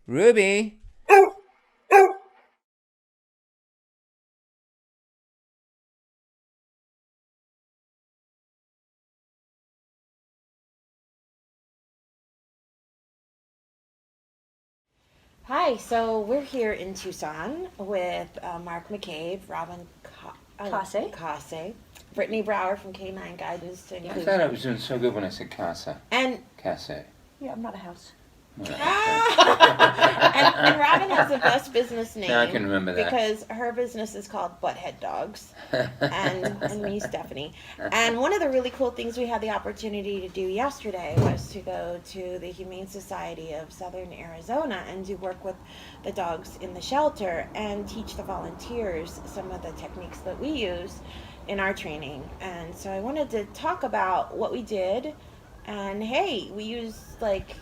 Ruby. Hi, so we're here in Tucson with Mark McCabe, Robin Kase. Kase, Brittany Brower from K9 Guidance to I Inclusion. thought I was doing so good when I said casa. And Casse. Yeah, I'm not a house. Well, and Robin has the best business name. Now I can remember that. Because her business is called Butthead Dogs. and me, Stephanie. And one of the really cool things we had the opportunity to do yesterday was to go to the Humane Society of Southern Arizona and do work with the dogs in the shelter and teach the volunteers some of the techniques that we use in our training. And so I wanted to talk about what we did. And hey, we used like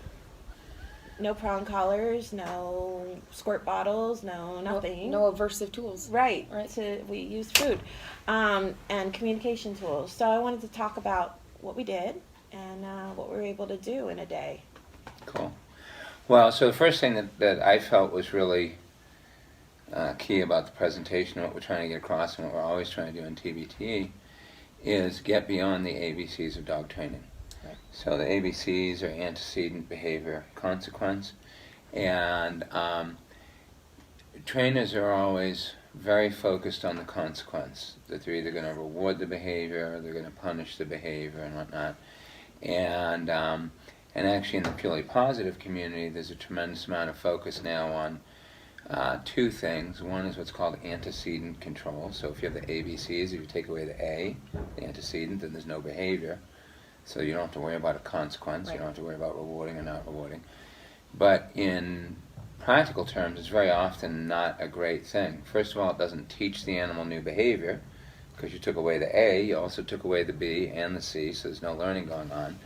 no prong collars, no squirt bottles, no nothing. No aversive tools. Right. Right. We used food and communication tools. So I wanted to talk about what we did and what we were able to do in a day. Cool. Well, so the first thing that I felt was really key about the presentation, what we're trying to get across and what we're always trying to do in TBTE, is get beyond the ABCs of dog training. Right. So the ABCs are antecedent, behavior, consequence, and trainers are always very focused on the consequence, that they're either going to reward the behavior or they're going to punish the behavior and whatnot. And actually in the purely positive community, there's a tremendous amount of focus now on two things. One is what's called antecedent control. So if you have the ABCs, if you take away the A, the antecedent, then there's no behavior. So you don't have to worry about a consequence. Right. You don't have to worry about rewarding or not rewarding. But in practical terms, it's very often not a great thing. First of all, it doesn't teach the animal new behavior, because you took away the A, you also took away the B and the C, so there's no learning going on.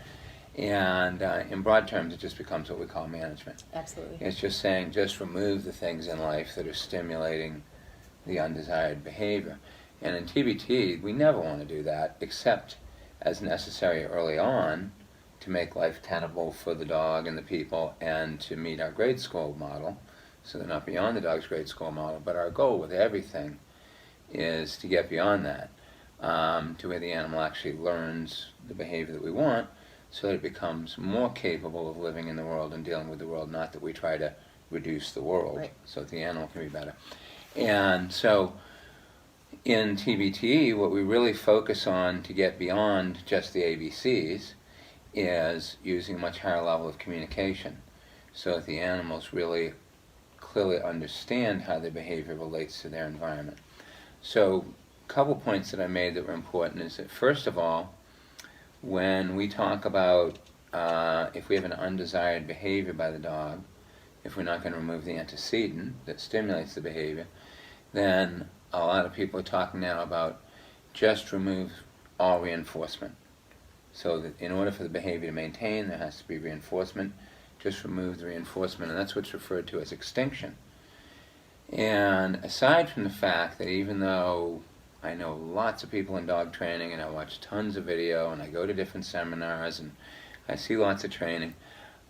And in broad terms, it just becomes what we call management. Absolutely. It's just saying, just remove the things in life that are stimulating the undesired behavior. And in TBT, we never want to do that, except as necessary early on to make life tenable for the dog and the people and to meet our grade school model. So they're not beyond the dog's grade school model, but our goal with everything is to get beyond that, to where the animal actually learns the behavior that we want, so that it becomes more capable of living in the world and dealing with the world, not that we try to reduce the world, Right. so that the animal can be better. And so in TBTE, what we really focus on to get beyond just the ABCs is using a much higher level of communication, so that the animals really clearly understand how their behavior relates to their environment. So a couple points that I made that were important is that, first of all, when we talk about if we have an undesired behavior by the dog, if we're not going to remove the antecedent that stimulates the behavior, then a lot of people are talking now about just remove all reinforcement. So that in order for the behavior to maintain, there has to be reinforcement. Just remove the reinforcement, and that's what's referred to as extinction. And aside from the fact that even though I know lots of people in dog training and I watch tons of video and I go to different seminars and I see lots of training,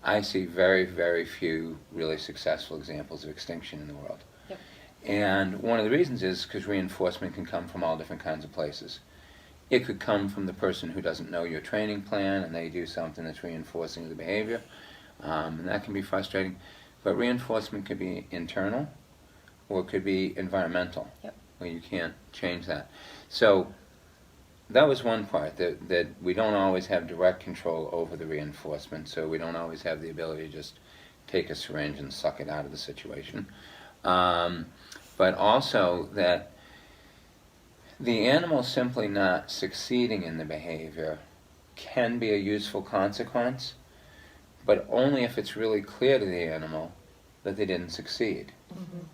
I see very, very few really successful examples of extinction in the world. Yep. And one of the reasons is because reinforcement can come from all different kinds of places. It could come from the person who doesn't know your training plan and they do something that's reinforcing the behavior, and that can be frustrating. But reinforcement could be internal or it could be environmental. Yep. Where you can't change that. So that was one part, that we don't always have direct control over the reinforcement, so we don't always have the ability to just take a syringe and suck it out of the situation. But also that the animal simply not succeeding in the behavior can be a useful consequence, but only if it's really clear to the animal that they didn't succeed. Mm-hmm.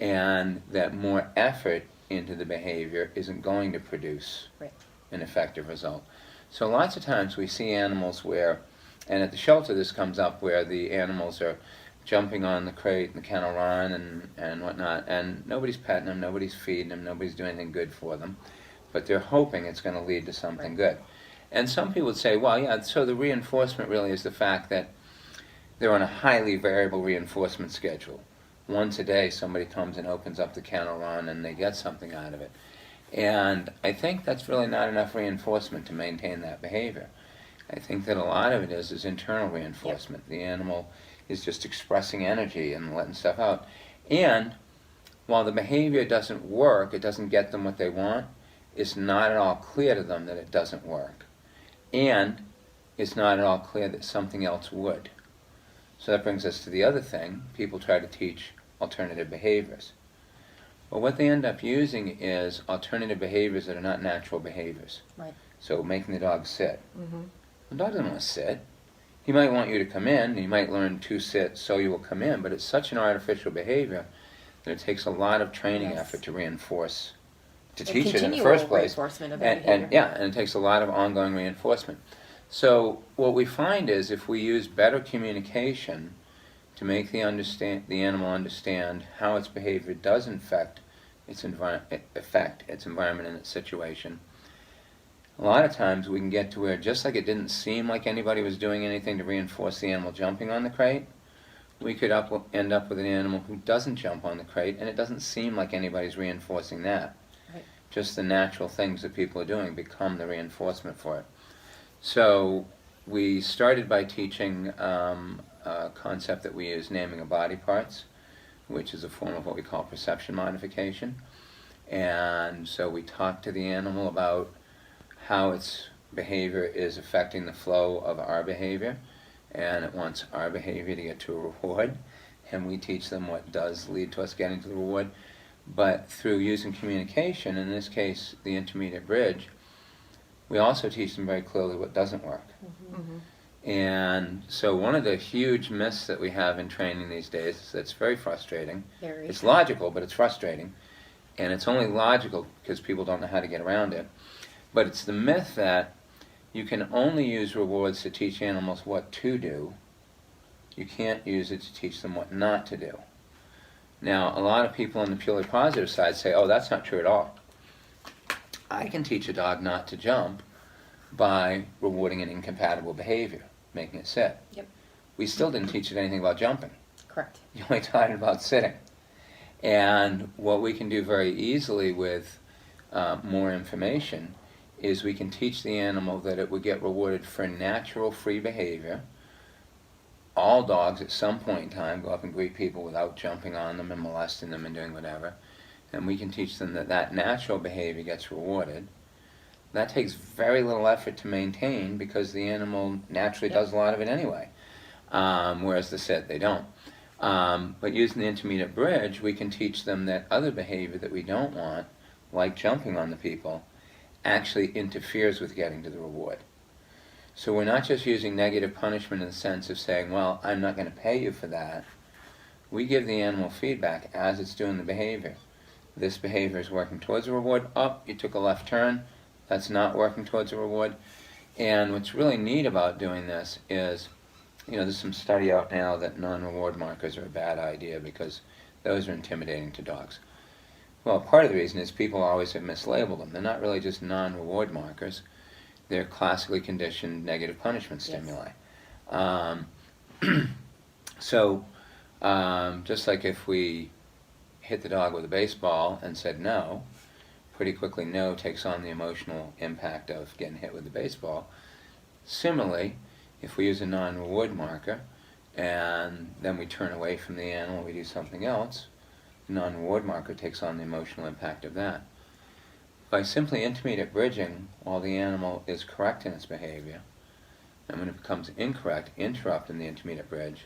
And that more effort into the behavior isn't going to produce Right. an effective result. So lots of times we see animals where, and at the shelter this comes up, where the animals are jumping on the crate and the kennel run and whatnot, and nobody's petting them, nobody's feeding them, nobody's doing anything good for them, but they're hoping it's going to lead to something Right. good. And some people would say, well, yeah, so the reinforcement really is the fact that they're on a highly variable reinforcement schedule. Once a day, somebody comes and opens up the kennel run and they get something out of it. And I think that's really not enough reinforcement to maintain that behavior. I think that a lot of it is internal reinforcement. The animal is just expressing energy and letting stuff out. And while the behavior doesn't work, it doesn't get them what they want, it's not at all clear to them that it doesn't work. And it's not at all clear that something else would. So that brings us to the other thing. People try to teach alternative behaviors. But what they end up using is alternative behaviors that are not natural behaviors. Right. So making the dog sit. Mm-hmm. The dog doesn't want to sit. He might want you to come in, and he might learn to sit so you will come in, but it's such an artificial behavior that it takes a lot of training effort to reinforce, to teach it in the first place. Reinforcement of And it takes a lot of ongoing reinforcement. So what we find is if we use better communication to make the animal understand how its behavior does affect its environment and its situation, a lot of times we can get to where, just like it didn't seem like anybody was doing anything to reinforce the animal jumping on the crate, we could end up with an animal who doesn't jump on the crate, and it doesn't seem like anybody's reinforcing that. Right. Just the natural things that people are doing become the reinforcement for it. So we started by teaching a concept that we use, naming of body parts, which is a form of what we call perception modification. And so we talk to the animal about how its behavior is affecting the flow of our behavior, and it wants our behavior to get to a reward, and we teach them what does lead to us getting to the reward. But through using communication, in this case the intermediate bridge, we also teach them very clearly what doesn't work. Mm-hmm. And so one of the huge myths that we have in training these days is that's very frustrating. It's logical, but it's frustrating. And it's only logical because people don't know how to get around it. But it's the myth that you can only use rewards to teach animals what to do. You can't use it to teach them what not to do. Now, a lot of people on the purely positive side say, oh, that's not true at all. I can teach a dog not to jump by rewarding an incompatible behavior, making it sit. Yep. We still didn't teach it anything about jumping. Correct. You only taught it about sitting. And what we can do very easily with more information is we can teach the animal that it would get rewarded for natural free behavior. All dogs at some point in time go up and greet people without jumping on them and molesting them and doing whatever. And we can teach them that that natural behavior gets rewarded. That takes very little effort to maintain because the animal naturally does a lot of it anyway. Whereas the sit, they don't. But using the intermediate bridge, we can teach them that other behavior that we don't want, like jumping on the people, actually interferes with getting to the reward. So we're not just using negative punishment in the sense of saying, well, I'm not going to pay you for that. We give the animal feedback as it's doing the behavior. This behavior is working towards a reward. Oh, you took a left turn. That's not working towards a reward. And what's really neat about doing this is, there's some study out now that non-reward markers are a bad idea because those are intimidating to dogs. Well, part of the reason is people always have mislabeled them. They're not really just non-reward markers. They're classically conditioned negative punishment stimuli. So just like if we hit the dog with a baseball and said no, pretty quickly no takes on the emotional impact of getting hit with the baseball. Similarly, if we use a non-reward marker and then we turn away from the animal, we do something else, the non-reward marker takes on the emotional impact of that. By simply intermediate bridging while the animal is correct in its behavior, and when it becomes incorrect, interrupting the intermediate bridge,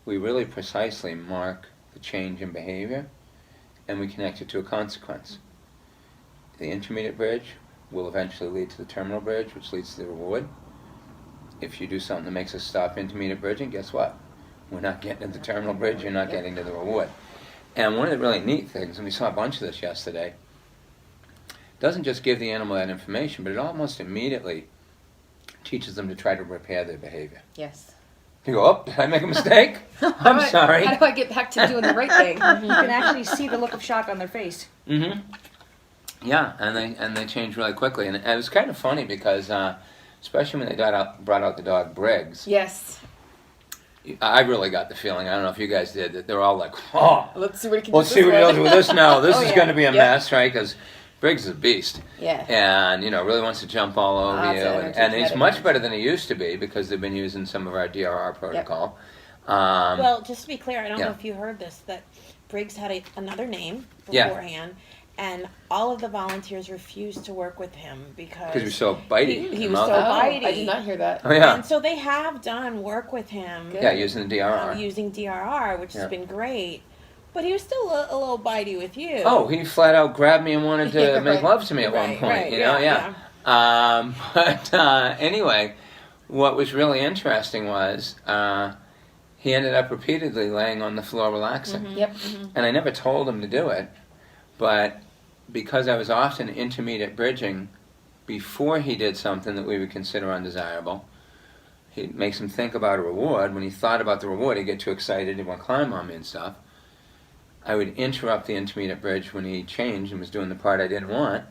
we really precisely mark the change in behavior and we connect it to a consequence. The intermediate bridge will eventually lead to the terminal bridge, which leads to the reward. If you do something that makes us stop intermediate bridging, guess what? We're not getting to the terminal bridge, you're not getting to the reward. And one of the really neat things, and we saw a bunch of this yesterday, doesn't just give the animal that information, but it almost immediately teaches them to try to repair their behavior. Yes. You go, oh, did I make a mistake? I'm sorry. How do I get back to doing the right thing? You can actually see the look of shock on their face. Mm-hmm. Yeah, and they change really quickly. And it was kind of funny because, especially when they brought out the dog Briggs, Yes. I really got the feeling, I don't know if you guys did, that they're all like, oh, Let's see what he can let's do. see what he does with this now. This Oh, is yeah. going to be a Yep. mess, right? Because Briggs is a beast. Yeah. And, really wants to jump all over Lots you. of And, energy, and he's kinetic much energy. better than he used to be because they've been using some of our DRR protocol. Well, just to be clear, I don't yeah. know if you heard this, that Briggs had another name Yeah. beforehand, and all of the volunteers refused to work with him because Because he was so bitey. He in was mouth. so I bitey. did not hear that. Oh, yeah. And so they have done work with him Yeah, using the DRR. using DRR, which Yeah. has been great. But he was still a little bitey with you. Oh, he flat out grabbed me and wanted to Yeah, make right. love to me at one Right, point. right, Yeah. But anyway, what was really interesting was he ended up repeatedly laying on the floor relaxing. Mhm. Yep. And I never told him to do it, but because I was often intermediate bridging before he did something that we would consider undesirable, it makes him think about a reward. When he thought about the reward, he'd get too excited, he'd want to climb on me and stuff. I would interrupt the intermediate bridge when he changed and was doing the part I didn't want.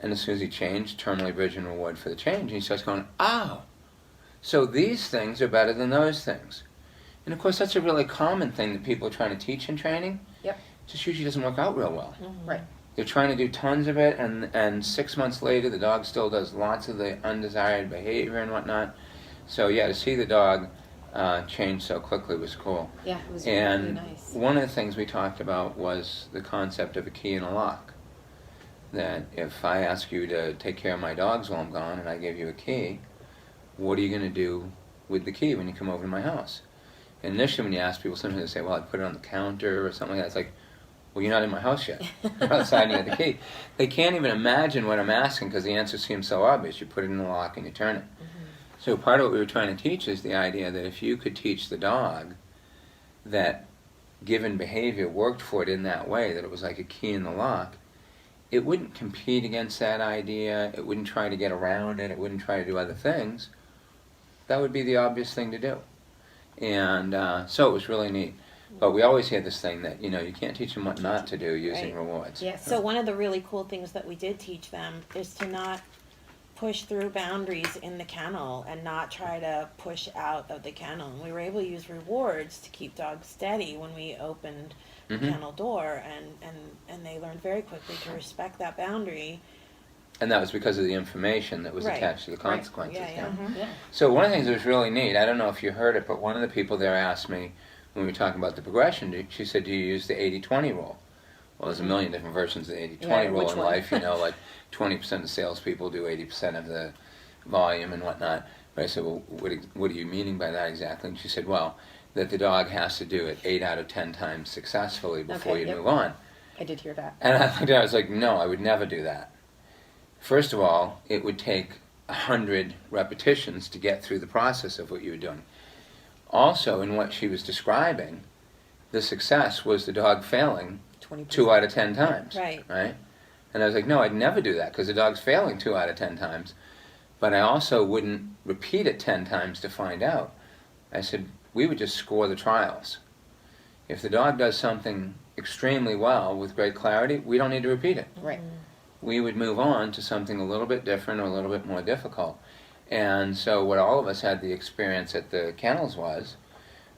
And as soon as he changed, terminally bridge and reward for the change. And he starts going, oh, so these things are better than those things. And of course, that's a really common thing that people are trying to teach in training. Yep. Just usually doesn't work out real well. Right. They're trying to do tons of it, and 6 months later, the dog still does lots of the undesired behavior and whatnot. So yeah, to see the dog change so quickly was cool. Yeah, it was And really nice. one of the things we talked about was the concept of a key and a lock. That if I ask you to take care of my dogs while I'm gone and I give you a key, what are you going to do with the key when you come over to my house? And initially when you ask people, sometimes they say, well, I'd put it on the counter or something like that. It's like, well, you're not in my house yet. I'm not signing you the key. They can't even imagine what I'm asking because the answer seems so obvious. You put it in the lock and you turn it. So part of what we were trying to teach is the idea that if you could teach the dog that given behavior worked for it in that way, that it was like a key in the lock, it wouldn't compete against that idea, it wouldn't try to get around it, it wouldn't try to do other things. That would be the obvious thing to do. And so it was really neat. But we always had this thing that, you can't teach them what not to do using Right. rewards. Yes. So one of the really cool things that we did teach them is to not push through boundaries in the kennel and not try to push out of the kennel. And we were able to use rewards to keep dogs steady when we opened the Mhm. kennel door, and they learned very quickly to respect that boundary. And that was because of the information that was Right. attached to the Right. consequences. Yeah. Yeah. So one of the things that was really neat, I don't know if you heard it, but one of the people there asked me, when we were talking about the progression, she said, do you use the 80-20 rule? Well, there's a million different versions of the 80-20 Yeah, rule which in one? life. Like 20% of salespeople do 80% of the volume and whatnot. But I said, well, what are you meaning by that exactly? And she said, well, that the dog has to do it 8 out of 10 times successfully before Okay, you yep. move on. I did hear that. And I looked at it, I was like, no, I would never do that. First of all, it would take 100 repetitions to get through the process of what you were doing. Also, in what she was describing, the success was the dog failing 20%. 2 out of 10 times. Right. Right? And I was like, no, I'd never do that because the dog's failing 2 out of 10 times. But I also wouldn't repeat it 10 times to find out. I said, we would just score the trials. If the dog does something extremely well with great clarity, we don't need to repeat it. Right. We would move on to something a little bit different or a little bit more difficult. And so what all of us had the experience at the kennels was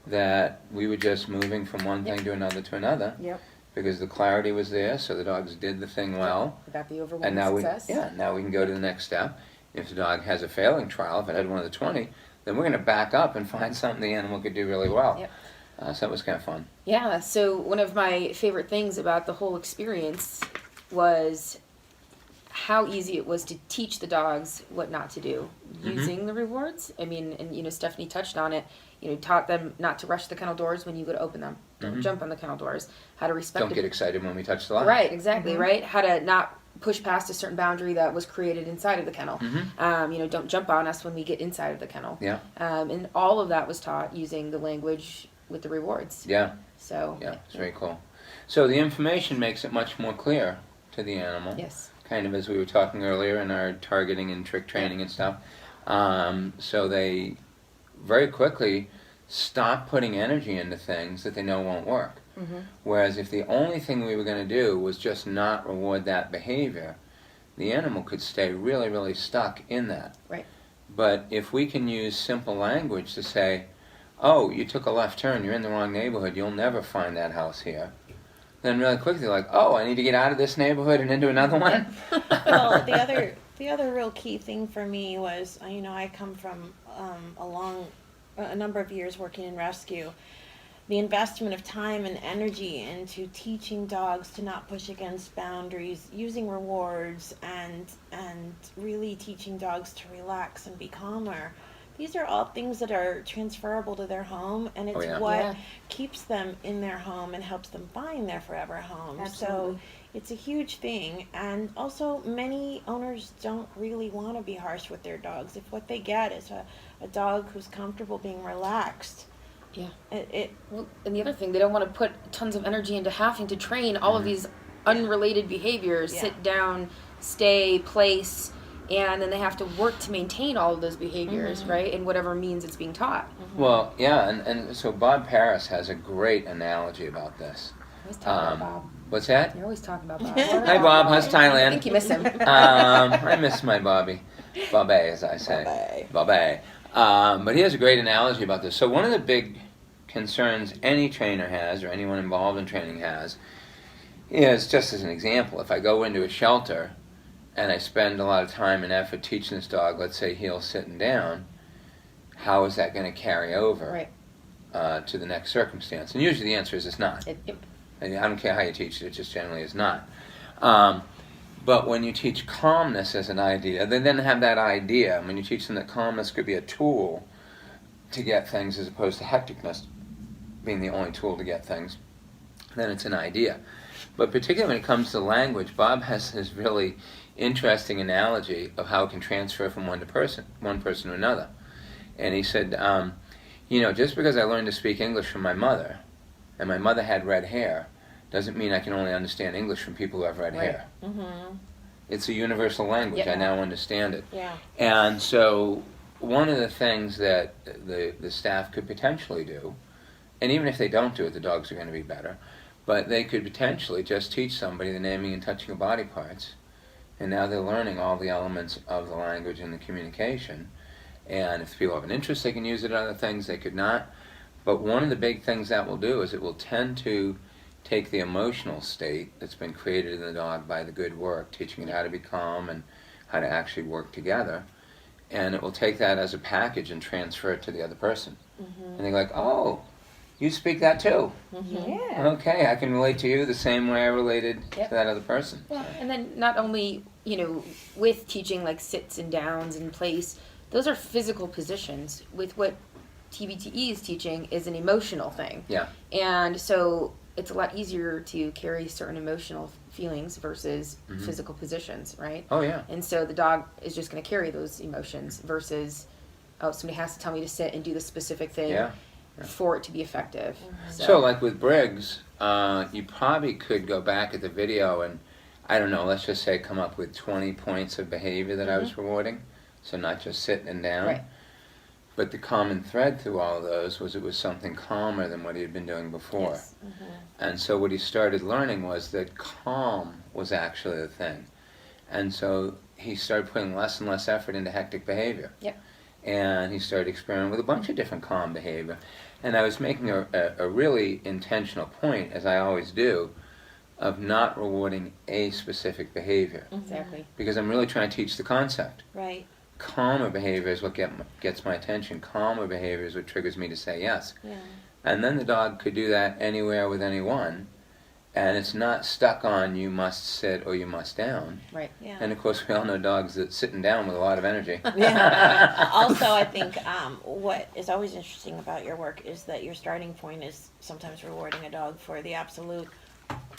that we were just moving from one thing to another Yep. because the clarity was there, so the dogs did the thing well. We got the And overwhelming now success. now we can go to the next step. If the dog has a failing trial, if it had one of the 20, then we're going to back up and find something the animal could do really well. Yep. So that was kind of fun. Yeah, so one of my favorite things about the whole experience was how easy it was to teach the dogs what not to do using the rewards. I mean, and Stephanie touched on it. Taught them not to rush the kennel doors when you go to open them. Don't jump on the kennel doors. How to respect Don't the- get excited when we touch the line. Right, exactly, right? How to not push past a certain boundary that was created inside of the kennel. Don't jump on us when we get inside of the kennel. Yeah. And all of that was taught using the language with the rewards. Yeah. So Yeah, it's very cool. So the information makes it much more clear to the animal. yes. Kind of as we were talking earlier in our targeting and trick training and stuff. So they very quickly stop putting energy into things that they know won't work. Whereas if the only thing we were going to do was just not reward that behavior, the animal could stay really, really stuck in that. Right. But if we can use simple language to say, oh, you took a left turn, you're in the wrong neighborhood, you'll never find that house here. Then really quickly, like, oh, I need to get out of this neighborhood and into another one. Well, the other real key thing for me was, I come from a number of years working in rescue. The investment of time and energy into teaching dogs to not push against boundaries, using rewards, and really teaching dogs to relax and be calmer. These are all things that are transferable to their home, and it's what keeps them in their home and helps them find their forever home. Absolutely. So it's a huge thing. And also, many owners don't really want to be harsh with their dogs. If what they get is a dog who's comfortable being relaxed, Yeah. Well, and the other thing, they don't want to put tons of energy into having to train all of these unrelated behaviors, sit down, stay, place, and then they have to work to maintain all of those behaviors, right, in whatever means it's being taught. Well, yeah, and so Bob Paris has a great analogy about this. Always talking about Bob. What's that? You're always talking about Bob. Hi, Bob. How's Thailand? I think you miss him. I miss my Bobby. Bobby, as I say. Bobby. But he has a great analogy about this. So one of the big concerns any trainer has, or anyone involved in training has, is, just as an example, if I go into a shelter and I spend a lot of time and effort teaching this dog, let's say heel, sitting down, how is that going to carry over to the next circumstance? And usually the answer is it's not. I don't care how you teach it, it just generally is not. But when you teach calmness as an idea, they then have that idea. When you teach them that calmness could be a tool to get things as opposed to hecticness being the only tool to get things, then it's an idea. But particularly when it comes to language, Bob has this really interesting analogy of how it can transfer from one person to another. And he said, just because I learned to speak English from my mother, and my mother had red hair, doesn't mean I can only understand English from people who have red hair. It's a universal language. I now understand it. And so one of the things that the staff could potentially do, and even if they don't do it, the dogs are going to be better, but they could potentially just teach somebody the naming and touching of body parts, and now they're learning all the elements of the language and the communication. And if people have an interest, they can use it on other things. They could not. But one of the big things that will do is it will tend to take the emotional state that's been created in the dog by the good work, teaching it how to be calm and how to actually work together, and it will take that as a package and transfer it to the other person. And they're like, oh, you speak that too. Yeah. Okay, I can relate to you the same way I related to that other person. Well, and then not only, with teaching like sits and downs and place, those are physical positions. With what TBTE is teaching is an emotional thing. Yeah. And so it's a lot easier to carry certain emotional feelings versus physical positions, right? Oh, yeah. And so the dog is just going to carry those emotions versus, oh, somebody has to tell me to sit and do the specific thing for it to be effective. So like with Briggs, you probably could go back at the video and, I don't know, let's just say come up with 20 points of behavior that I was rewarding. So not just sitting and down. Right. But the common thread through all of those was it was something calmer than what he had been doing before. Yes. And so what he started learning was that calm was actually the thing. And so he started putting less and less effort into hectic behavior. Yep. And he started experimenting with a bunch of different calm behavior. And I was making a really intentional point, as I always do, of not rewarding a specific behavior. Exactly. Because I'm really trying to teach the concept. Right. Calmer behavior is what gets my attention. Calmer behavior is what triggers me to say yes. Yeah. And then the dog could do that anywhere with anyone. And it's not stuck on you must sit or you must down. Right. Yeah. And of course we all know dogs that sitting down with a lot of energy. Also, I think what is always interesting about your work is that your starting point is sometimes rewarding a dog for the absolute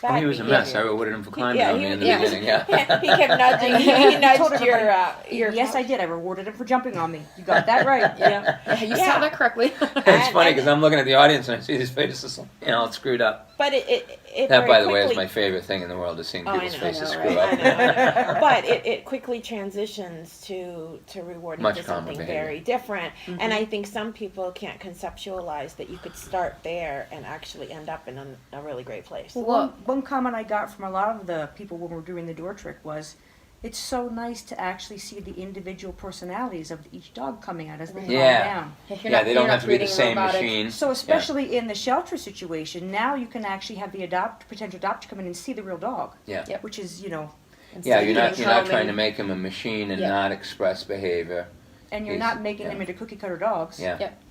bad He was a behavior. mess. I rewarded him for climbing Yeah, on he me in the was- beginning. He kept nudging. He nudged Told everybody, your yes, I did. I rewarded him for jumping on me. You got that right. Yeah, you saw that correctly. It's funny because I'm looking at the audience and I see his face is all screwed up. But it That, very by the way, is quickly- my favorite thing in the world, is seeing Oh, I people's know, faces I know, screw right? up. I know. But it quickly transitions to rewarding Much to calmer something behavior. very different. And I think some people can't conceptualize that you could start there and actually end up in a really great place. Well, one comment I got from a lot of the people when we were doing the door trick was, it's so nice to actually see the individual personalities of each dog coming out as they Yeah. calm down. If you're Yeah, not- they you're don't not have to be the creating a same robotic- machine. So especially in the shelter situation, now you can actually have the potential adopter come in and see the real dog, Yeah. Yep. which is, Yeah, Instead you're of not being you're not calm trying and- to make him a machine and Yeah. not express behavior. and you're He's- not making yeah. them into cookie cutter dogs. Yeah. Yep.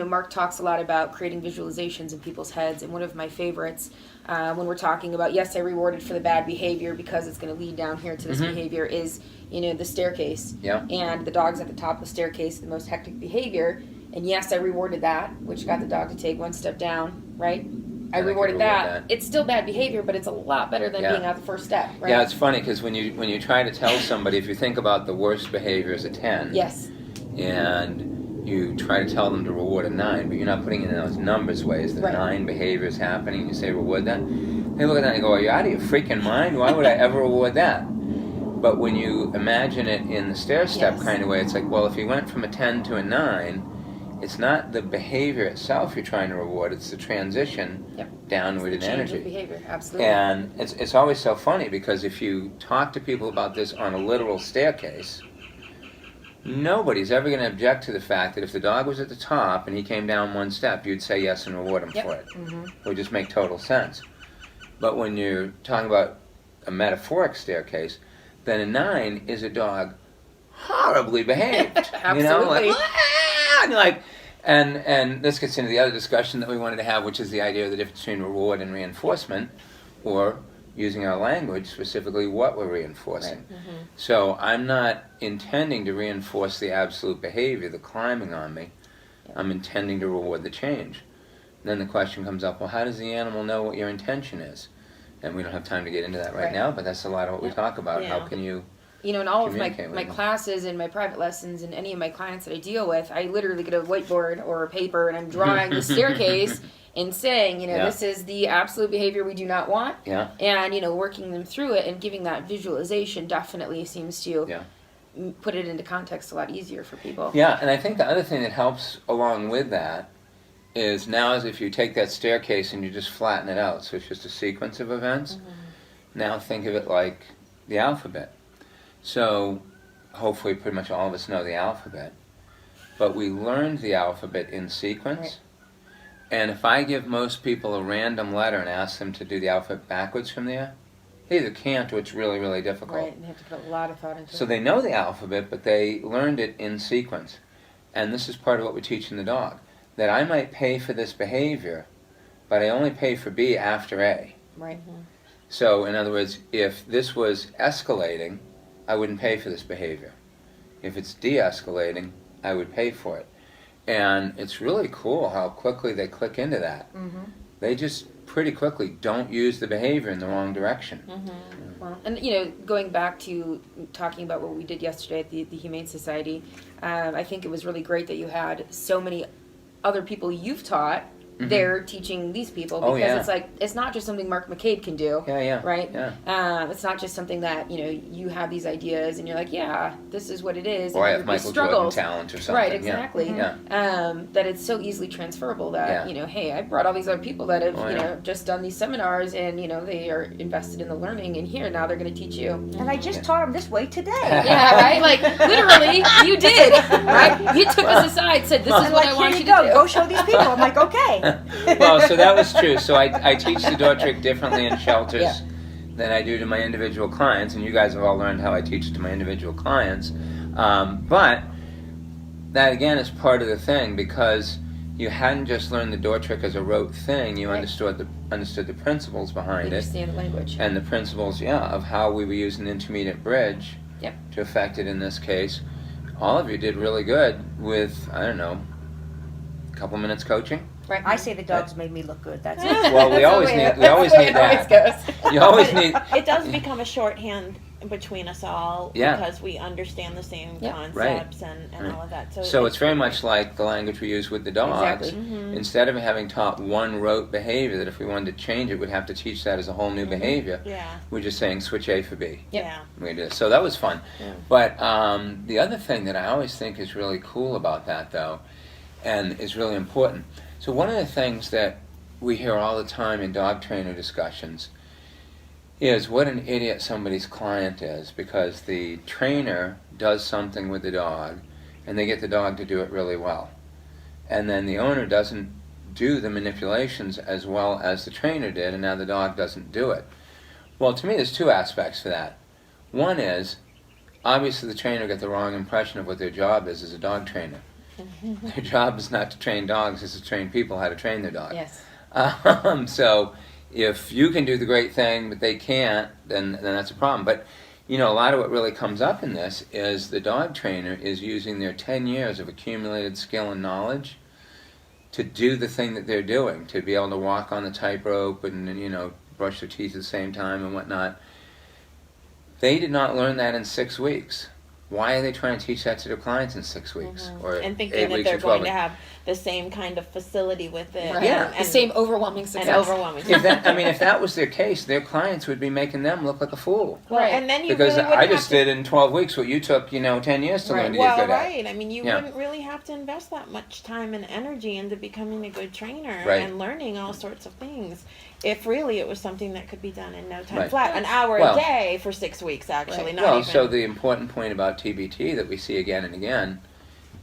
Mark talks a lot about creating visualizations in people's heads, and one of my favorites, when we're talking about, yes, I rewarded for the bad behavior because it's going to lead down here to this Mhm. behavior, is, the staircase. Yeah. And the dog's at the top of the staircase, the most hectic behavior, and yes, I rewarded that, which got the dog to take one step down, right? I could rewarded reward that. that. It's still bad behavior, but it's a lot better than Yeah. being at the first step, right? Yeah, it's funny because when you try to tell somebody, if you think about the worst behavior as a 10, Yes. and you try to tell them to reward a 9, but you're not putting it in those numbers ways. The Right. 9 behaviors happening, and you say reward that. They look at that and go, "Are you out of your freaking mind? Why would I ever reward that?" But when you imagine it in the stair step Yes. kind of way, it's like, well, if you went from a 10 to a 9, it's not the behavior itself you're trying to reward; it's the transition Yep. downward in Change energy. of behavior, absolutely. And it's always so funny because if you talk to people about this on a literal staircase, nobody's ever going to object to the fact that if the dog was at the top and he came down one step, you'd say yes and reward him Yep. for it. Mm-hmm. It would just make total sense. But when you're talking about a metaphoric staircase, then a 9 is a dog horribly behaved. Absolutely. And this gets into the other discussion that we wanted to have, which is the idea of the difference between reward and reinforcement, or using our language, specifically what we're reinforcing. Mm-hmm. So I'm not intending to reinforce the absolute behavior, the climbing on me. I'm intending to reward the change. Then the question comes up, well, how does the animal know what your intention is? And we don't have time to get into that right Right. now, but that's a lot of what we talk about. Yeah. How can you... In all of my Communicate with them. classes and my private lessons and any of my clients that I deal with, I literally get a whiteboard or a paper and I'm drawing the staircase and saying, Yeah. this is the absolute behavior we do not want. Yeah. And, working them through it and giving that visualization definitely seems to Yeah. put it into context a lot easier for people. Yeah, and I think the other thing that helps along with that is now as if you take that staircase and you just flatten it out, so it's just a sequence of events. Now think of it like the alphabet. So hopefully pretty much all of us know the alphabet, but we learned the alphabet in sequence. Right. And if I give most people a random letter and ask them to do the alphabet backwards from there, they either can't or it's really, really difficult. Right, and they have to put a lot of thought into So it. they know the alphabet, but they learned it in sequence. And this is part of what we're teaching the dog. That I might pay for this behavior, but I only pay for B after A. Right. So in other words, if this was escalating, I wouldn't pay for this behavior. If it's de-escalating, I would pay for it. And it's really cool how quickly they click into that. Mm-hmm. They just pretty quickly don't use the behavior in the wrong direction. Well, and going back to talking about what we did yesterday at the Humane Society, I think it was really great that you had so many other people you've taught there teaching these people, because Oh, yeah. it's like it's not just something Mark McCabe can do. Yeah. Right? Yeah. It's not just something that you have these ideas and you're like, yeah, this is what it is. Or I and have your Michael Jordan struggles. talent or something. Right, exactly. Yeah. That it's so easily transferable that, Yeah. hey, I brought all these other people that have, Oh, yeah. just done these seminars and, they are invested in the learning, and here now they're going to teach you. And I just taught him this way today. Yeah, right? Like, literally, you did, right? You took us aside, said, this is And what like, I want here you you go, to do. go show these people. I'm like, okay. Well, so that was true. So I teach the door trick differently in shelters Yeah. than I do to my individual clients, and you guys have all learned how I teach it to my individual clients. But that again is part of the thing, because you hadn't just learned the door trick as a rote thing. You Right. understood the principles behind it, Understand the language. and the principles, of how we were using the intermediate bridge Yep. to affect it in this case. All of you did really good with, I don't know, a couple minutes coaching. Right. I say the dogs made me look good. That's it. Well, we That's always the way need it always that. goes. You always But need. it does become a shorthand between us all Yeah. because we understand the same Yeah. concepts and Right. all of that. So it's very much like the language we use with the dogs. Exactly. Instead of having taught one rote behavior that if we wanted to change it, we'd have to teach that as a whole new behavior. Yeah. We're just saying switch A for B. Yep. Yeah. We do this. So that was fun. Yeah. But the other thing that I always think is really cool about that, though, and is really important. So one of the things that we hear all the time in dog trainer discussions is what an idiot somebody's client is, because the trainer does something with the dog and they get the dog to do it really well. And then the owner doesn't do the manipulations as well as the trainer did, and now the dog doesn't do it. Well, to me, there's two aspects for that. One is, obviously the trainer got the wrong impression of what their job is as a dog trainer. Their job is not to train dogs, it's to train people how to train their dog. Yes. So if you can do the great thing but they can't, then that's a problem. But you know, a lot of what really comes up in this is the dog trainer is using their 10 years of accumulated skill and knowledge to do the thing that they're doing, to be able to walk on the tightrope and, you know, brush their teeth at the same time and whatnot. They did not learn that in 6 weeks. Why are they trying to teach that to their clients in 6 weeks? Or And 8 thinking that weeks they're or 12 going to weeks? have the same kind of facility with it. Right. Yeah. The same overwhelming success. And overwhelming. If that, I mean, if that was their case, their clients would be making them look like a fool. Well, Right. and then you Because really wouldn't I just have to, did in 12 weeks what you took, you know, 10 years to Right. learn to get well, good at. right. I mean, you Yeah. wouldn't really have to invest that much time and energy into becoming a good trainer Right. and learning all sorts of things. If really it was something that could be done in no time Right. flat, an hour Well- a day for 6 weeks, actually, Right. not Well, even. so the important point about TBT that we see again and again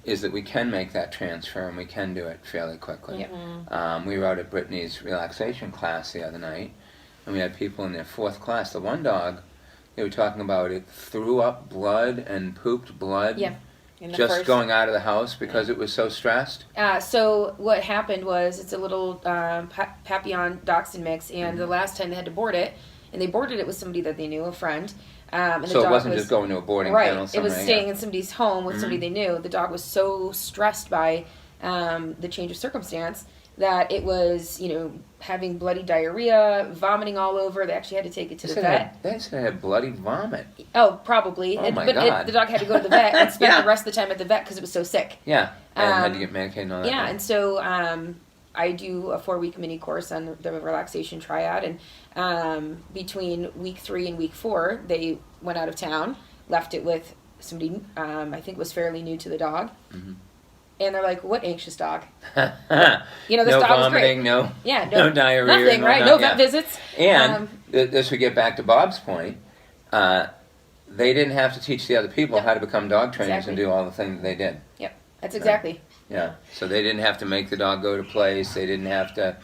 is that we can make that transfer and we can do it fairly quickly. Yep. We were out at Brittany's relaxation class the other night, and we had people in their 4th class. The one dog, they were talking about it, threw up blood and pooped blood Yeah. in the just first, going out of the house because it was so stressed. So what happened was it's a little Papillon Dachshund mix, and the last time they had to board it, and they boarded it with somebody that they knew, a friend. And the So it dog wasn't was, just going to a boarding right. kennel It somewhere. was staying in somebody's home with somebody Mm-hmm. they knew. The dog was so stressed by the change of circumstance that it was, you know, having bloody diarrhea, vomiting all over. They actually had to take it to the vet. They said it had bloody vomit. Oh, probably. Oh, my but God. the dog had to go to the vet and spend Yeah. the rest of the time at the vet because it was so sick. Yeah, and had to Um, get medicated and all that. Yeah, and so I do a 4-week mini course on the relaxation triad, and between week 3 and week 4, they went out of town, left it with somebody I think was fairly new to the dog, Mhm. and they're like, "What anxious dog?" You know, this no dog was vomiting, great. no, Yeah, no diarrhea, nothing, no right? not- No yeah. vet visits. And this would get back to Bob's point. They didn't have to teach the other people Yep. how to become dog trainers Exactly. and do all the things that they did. Yep, that's exactly. Yeah. So they didn't have to make the dog go to place. They didn't have to,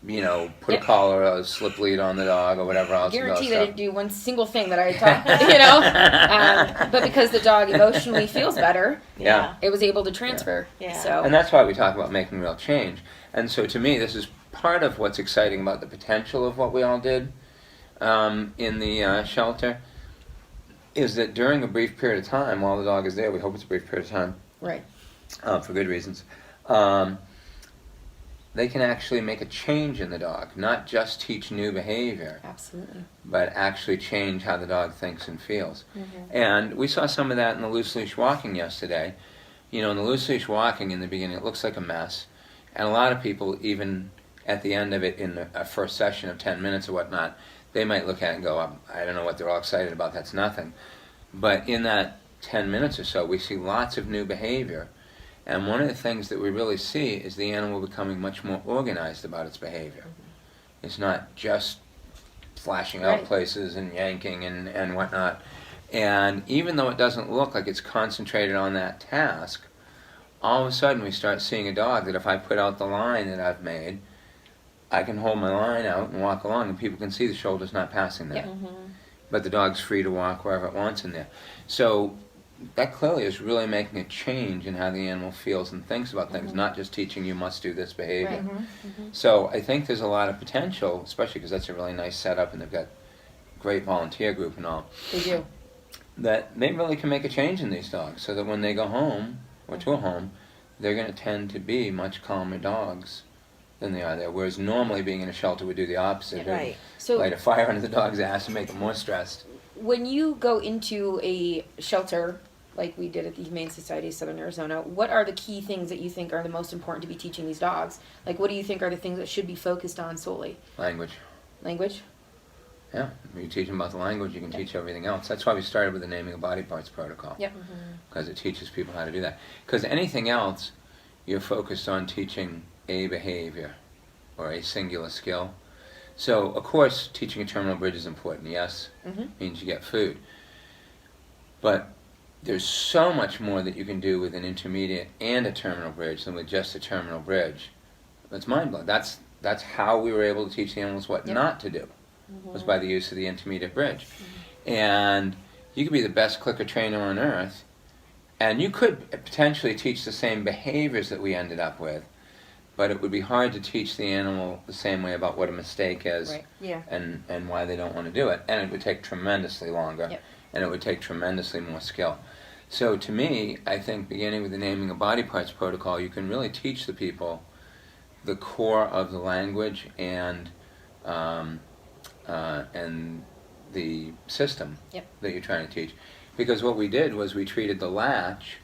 you know, put Yep. a collar or a slip lead on the dog or whatever else. Guarantee goes they up. didn't do one single thing that I taught, you know. But because the dog emotionally feels better, Yeah. it was able to transfer. Yeah. So And that's why we talk about making real change. And so to me, this is part of what's exciting about the potential of what we all did in the shelter, is that during a brief period of time, while the dog is there, we hope it's a brief period of time, right. for good reasons, they can actually make a change in the dog, not just teach new behavior, Absolutely. but actually change how the dog thinks and feels. And we saw some of that in the loose leash walking yesterday. You know, in the loose leash walking in the beginning, it looks like a mess. And a lot of people, even at the end of it in a first session of 10 minutes or whatnot, they might look at it and go, I don't know what they're all excited about, that's nothing. But in that 10 minutes or so, we see lots of new behavior. And one of the things that we really see is the animal becoming much more organized about its behavior. It's not just flashing out Right. places and yanking and whatnot. And even though it doesn't look like it's concentrated on that task, all of a sudden we start seeing a dog that if I put out the line that I've made, I can hold my line out and walk along and people can see the shoulder's not passing there. Yep. But the dog's free to walk wherever it wants in there. So that clearly is really making a change in how the animal feels and thinks about things, not just teaching you must do this behavior. Right. So I think there's a lot of potential, especially because that's a really nice setup and they've got great volunteer group and all, They do. that they really can make a change in these dogs so that when they go home or to a home, they're going to tend to be much calmer dogs than they are there. Whereas normally being in a shelter would do the opposite. It would Right. So light a fire under the dog's ass and make them more stressed. when you go into a shelter like we did at the Humane Society of Southern Arizona, what are the key things that you think are the most important to be teaching these dogs? Like, what do you think are the things that should be focused on solely? Language. Language? Yeah, when you teach them about the language, you can teach everything else. That's why we started with the naming of body parts protocol. Yep. Because it teaches people how to do that. Because anything else, you're focused on teaching a behavior or a singular skill. So, of course, teaching a terminal bridge is important. Yes, Mhm. means you get food. But there's so much more that you can do with an intermediate and a terminal bridge than with just a terminal bridge. That's mind-blowing. That's how we were able to teach the animals what Yep. not to do, was by the use of the intermediate bridge. And you could be the best clicker trainer on earth, and you could potentially teach the same behaviors that we ended up with, but it would be hard to teach the animal the same way about what a mistake is Right. Yeah. and why they don't want to do it. And it would take tremendously longer, Yep. and it would take tremendously more skill. So to me, I think beginning with the naming of body parts protocol, you can really teach the people the core of the language and the system Yep. that you're trying to teach. Because what we did was we treated the latch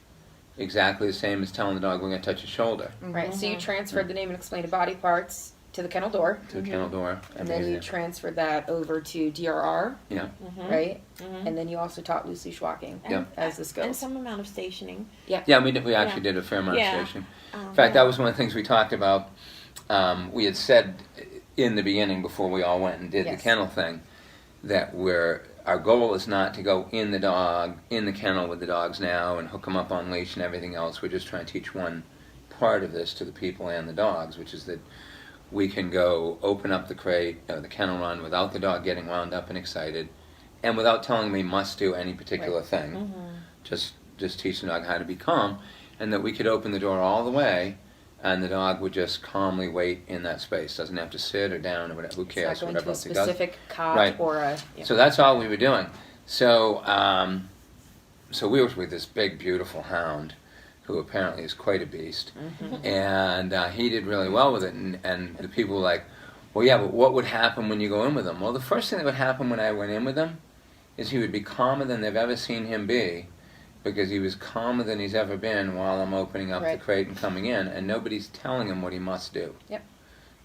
exactly the same as telling the dog we're going to touch his shoulder Right. So you transferred the name and explain of body parts to the kennel door, to the kennel door. and then you transferred that over to DRR, Yeah. right? And then you also taught loose leash walking Yeah. as the And skills. some amount of stationing. Yeah, we actually did a fair amount Yeah. of stationing. In fact, that was one of the things we talked about. We had said in the beginning, before we all went and did Yes. the kennel thing, that our goal is not to go in the kennel with the dogs now and hook them up on leash and everything else. We're just trying to teach one part of this to the people and the dogs, which is that we can go open up the crate, the kennel run, without the dog getting wound up and excited, and without telling them he must do any particular thing. Just teach the dog how to be calm, and that we could open the door all the way, and the dog would just calmly wait in that space. Doesn't have to sit or down or whatever. Who It's cares? not going Whatever to a else he does. specific cot Right. or a. So that's all we were doing. So so we were with this big, beautiful hound, who apparently is quite a beast, and he did really well with it. And the people were like, "Well, yeah, but what would happen when you go in with him?" Well, the first thing that would happen when I went in with him is he would be calmer than they've ever seen him be, because he was calmer than he's ever been while I'm opening up Right. the crate and coming in, and nobody's telling him what he must do. Yep.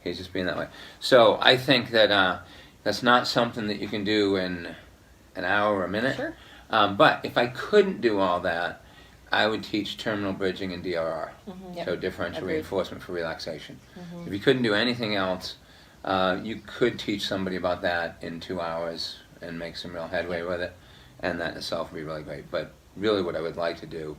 He's just being that way. So I think that that's not something that you can do in an hour or a minute. Sure. But if I couldn't do all that, I would teach terminal bridging and DRR, Yep. so differential Agreed. reinforcement for relaxation. If you couldn't do anything else, you could teach somebody about that in 2 hours and make some real headway with it, and that in itself would be really great. But really what I would like to do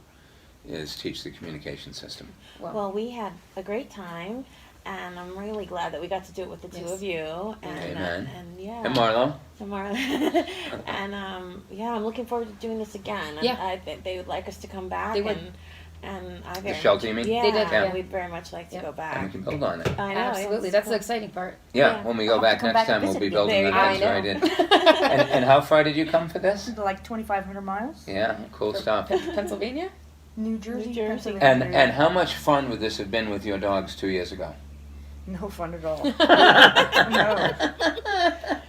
is teach the communication system. Well, we had a great time, and I'm really glad that we got to do it with the two Yes. of you. And, Amen. and yeah. And Marlo? And Marla. And yeah, I'm looking forward to doing this again. And Yeah. they would like us to come back. They would. And I The very shelter, much, you mean? yeah, They did, yeah. we'd very much like to Yeah. go And we back. can build on it. I know. Absolutely. it's That's cool. the exciting part. Yeah, when we go I'll back come next back and time, we'll visit be you. building the There you next go. right in. And how far did you come for this? Like 2,500 miles. Yeah, cool stuff. Pennsylvania? New Jersey. New Jersey. Pennsylvania. And how much fun would this have been with your dogs 2 years ago? No fun at all. No.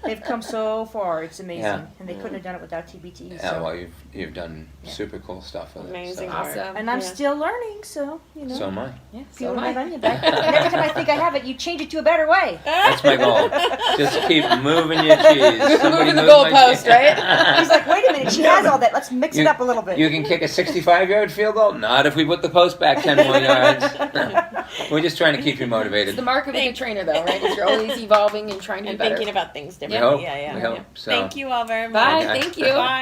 They've come so far. It's amazing, Yeah. and they couldn't have done it without TBTE. Yeah, So. well, you've done super cool stuff with Amazing it. work. Awesome. And I'm Yeah. still learning, so you know. So am I. Yeah, Peel so am that I. onion back. And every time I think I have it, you change it to a better way. That's my goal. Just keep moving your cheese. Somebody Moving the move my goalpost, cheese. right? He's like, wait a minute, she has all that. Let's mix it You- up a little bit. You can kick a 65-yard field goal? Not if we put the post back 10 more yards. We're just trying to keep you It's motivated. the mark of a good trainer, though, right? Is you're always evolving and trying to be And better. thinking about things We differently. hope. Yeah, yeah. We yeah. hope. So. Thank you all very much. Bye. Okay. Thank you. Bye.